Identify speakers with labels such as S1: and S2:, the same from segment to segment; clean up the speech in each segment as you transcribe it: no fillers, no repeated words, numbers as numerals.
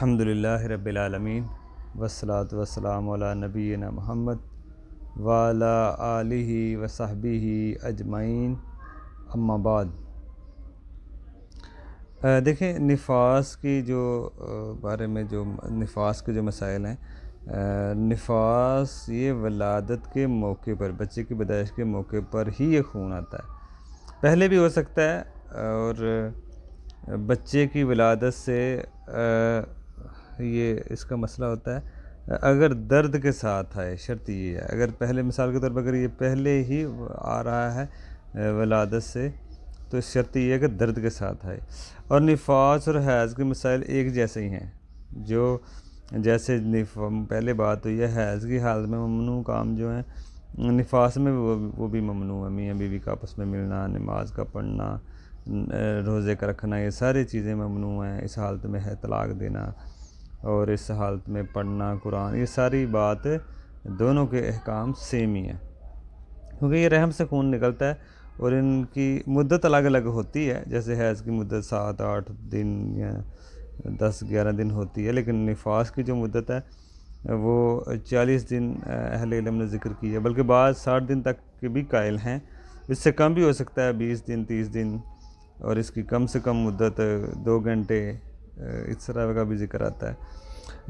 S1: الحمدللہ رب العالمین والصلاة والسلام علی نبینا محمد وعلی آلہ وصحبہ اجمعین، اما بعد۔ دیکھیں، نفاس کی جو بارے میں جو نفاس کے جو مسائل ہیں، نفاس یہ ولادت کے موقع پر، بچے کی پیدائش کے موقع پر ہی یہ خون آتا ہے۔ پہلے بھی ہو سکتا ہے، اور بچے کی ولادت سے یہ اس کا مسئلہ ہوتا ہے اگر درد کے ساتھ آئے۔ شرط یہ ہے، اگر پہلے مثال کے طور پر اگر یہ پہلے ہی آ رہا ہے ولادت سے، تو شرط یہ ہے کہ درد کے ساتھ آئے۔ اور نفاس اور حیض کے مسائل ایک جیسے ہی ہیں، جو جیسے پہلے بات ہوئی ہے حیض کی حالت میں ممنوع کام جو ہیں، نفاس میں وہ بھی ممنوع ہے۔ میاں بیوی کا آپس میں ملنا، نماز کا پڑھنا، روزے کا رکھنا، یہ ساری چیزیں ممنوع ہیں۔ اس حالت میں ہے طلاق دینا، اور اس حالت میں پڑھنا قرآن، یہ ساری بات دونوں کے احکام سیم ہی ہیں، کیونکہ یہ رحم سے خون نکلتا ہے اور ان کی مدت الگ الگ ہوتی ہے۔ جیسے حیض کی مدت 7-8 دن یا 10-11 دن ہوتی ہے، لیکن نفاس کی جو مدت ہے وہ 40 دن اہل علم نے ذکر کی ہے، بلکہ بعض 60 دن تک کے بھی قائل ہیں۔ اس سے کم بھی ہو سکتا ہے، 20 دن 30 دن، اور اس کی کم سے کم مدت 2 گھنٹے، اس طرح کا بھی ذکر آتا ہے۔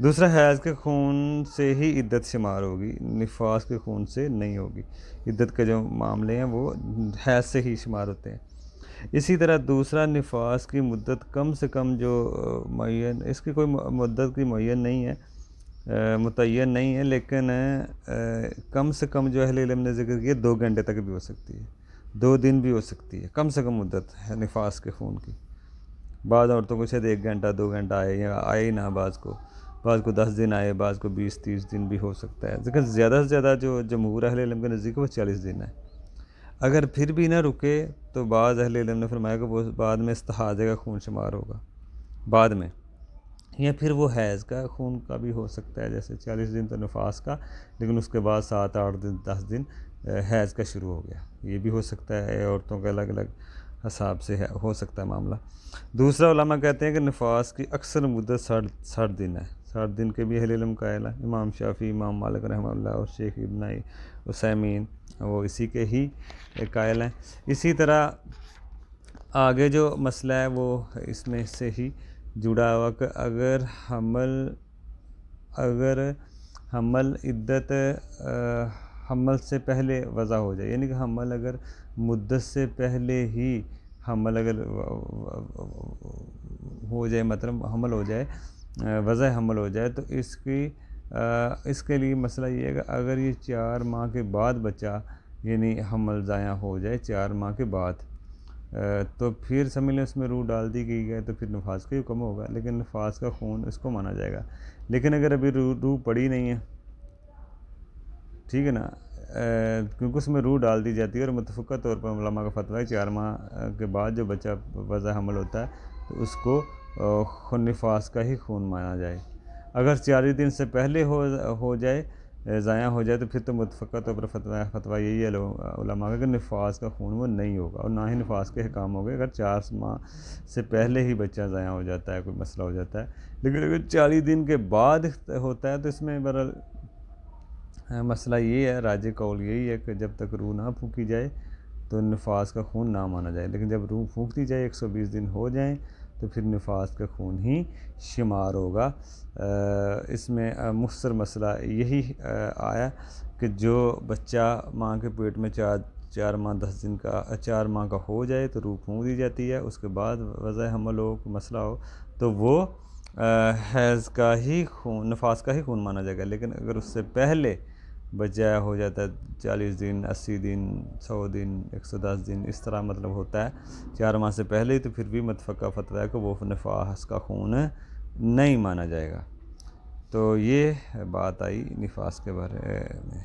S1: دوسرا، حیض کے خون سے ہی عدت شمار ہوگی، نفاس کے خون سے نہیں ہوگی۔ عدت کے جو معاملے ہیں وہ حیض سے ہی شمار ہوتے ہیں۔ اسی طرح دوسرا، نفاس کی مدت کم سے کم جو معین، اس کی کوئی مدت کی معین نہیں ہے، متعین نہیں ہے، لیکن کم سے کم جو اہل علم نے ذکر کیا 2 گھنٹے تک بھی ہو سکتی ہے، 2 دن بھی ہو سکتی ہے، کم سے کم مدت ہے نفاس کے خون کی۔ بعض عورتوں کو شاید 1 گھنٹہ 2 گھنٹہ آئے یا آئے ہی نہ، بعض کو 10 دن آئے، بعض کو 20-30 دن بھی ہو سکتا ہے، لیکن زیادہ سے زیادہ جو جمہور اہل علم کے نزدیک وہ 40 دن ہے۔ اگر پھر بھی نہ رکے تو بعض اہل علم نے فرمایا کہ وہ بعد میں استحاضے کا خون شمار ہوگا بعد میں، یا پھر وہ حیض کا خون کا بھی ہو سکتا ہے، جیسے 40 دن تو نفاس کا، لیکن اس کے بعد 7-8 دن 10 دن حیض کا شروع ہو گیا، یہ بھی ہو سکتا ہے۔ عورتوں کے الگ الگ حساب سے ہو سکتا ہے معاملہ۔ دوسرا، علماء کہتے ہیں کہ نفاس کی اکثر مدت 60 دن ہے، 60 دن کے بھی اہل علم قائل ہیں۔ امام شافعی، امام مالک رحمہ اللہ، اور شیخ ابن عثیمین وہ اسی کے ہی قائل ہیں۔ اسی طرح آگے جو مسئلہ ہے وہ اس میں سے ہی جڑا ہوا کہ اگر حمل عدت حمل سے پہلے وضع ہو جائے، یعنی کہ حمل اگر مدت سے پہلے ہی حمل اگر ہو جائے، مطلب حمل ہو جائے، وضع حمل ہو جائے، تو اس کے لیے مسئلہ یہ ہے کہ اگر یہ 4 ماہ کے بعد بچہ یعنی حمل ضائع ہو جائے 4 ماہ کے بعد، تو پھر سمجھ لیں اس میں روح ڈال دی گئی ہے، تو پھر نفاس کا حکم ہوگا، لیکن نفاس کا خون اس کو مانا جائے گا۔ لیکن اگر ابھی روح پڑی نہیں ہے، ٹھیک ہے نا، کیونکہ اس میں روح ڈال دی جاتی ہے، اور متفقہ طور پر علماء کا فتویٰ ہے 4 ماہ کے بعد جو بچہ وضع حمل ہوتا ہے تو اس کو نفاس کا ہی خون مانا جائے۔ اگر 40 دن سے پہلے ہو جائے، ضائع ہو جائے، تو پھر تو متفقہ طور پر فتویٰ یہی ہے علماء کا کہ نفاس کا خون وہ نہیں ہوگا، اور نہ ہی نفاس کے حکام ہوگے اگر 4 ماہ سے پہلے ہی بچہ ضائع ہو جاتا ہے، کوئی مسئلہ ہو جاتا ہے۔ لیکن اگر 40 دن کے بعد ہوتا ہے تو اس میں بہرحال مسئلہ یہ ہے، راجح قول یہی ہے کہ جب تک روح نہ پھونکی جائے تو نفاس کا خون نہ مانا جائے، لیکن جب روح پھونک دی جائے 120 دن ہو جائیں تو پھر نفاس کا خون ہی شمار ہوگا۔ اس میں مختصر مسئلہ یہی آیا کہ جو بچہ ماں کے پیٹ میں 4 ماہ 10 دن کا 4 ماہ کا ہو جائے تو روح پھونک دی جاتی ہے، اس کے بعد وضع حمل ہو، مسئلہ ہو، تو وہ حیض کا ہی خون، نفاس کا ہی خون مانا جائے گا۔ لیکن اگر اس سے پہلے بچہ ہو جاتا ہے 40 دن 80 دن 100 دن 110 دن، اس طرح مطلب ہوتا ہے 4 ماہ سے پہلے ہی، تو پھر بھی متفقہ فتویٰ ہے کہ وہ نفاس کا خون نہیں مانا جائے گا۔ تو یہ بات آئی نفاس کے بارے میں۔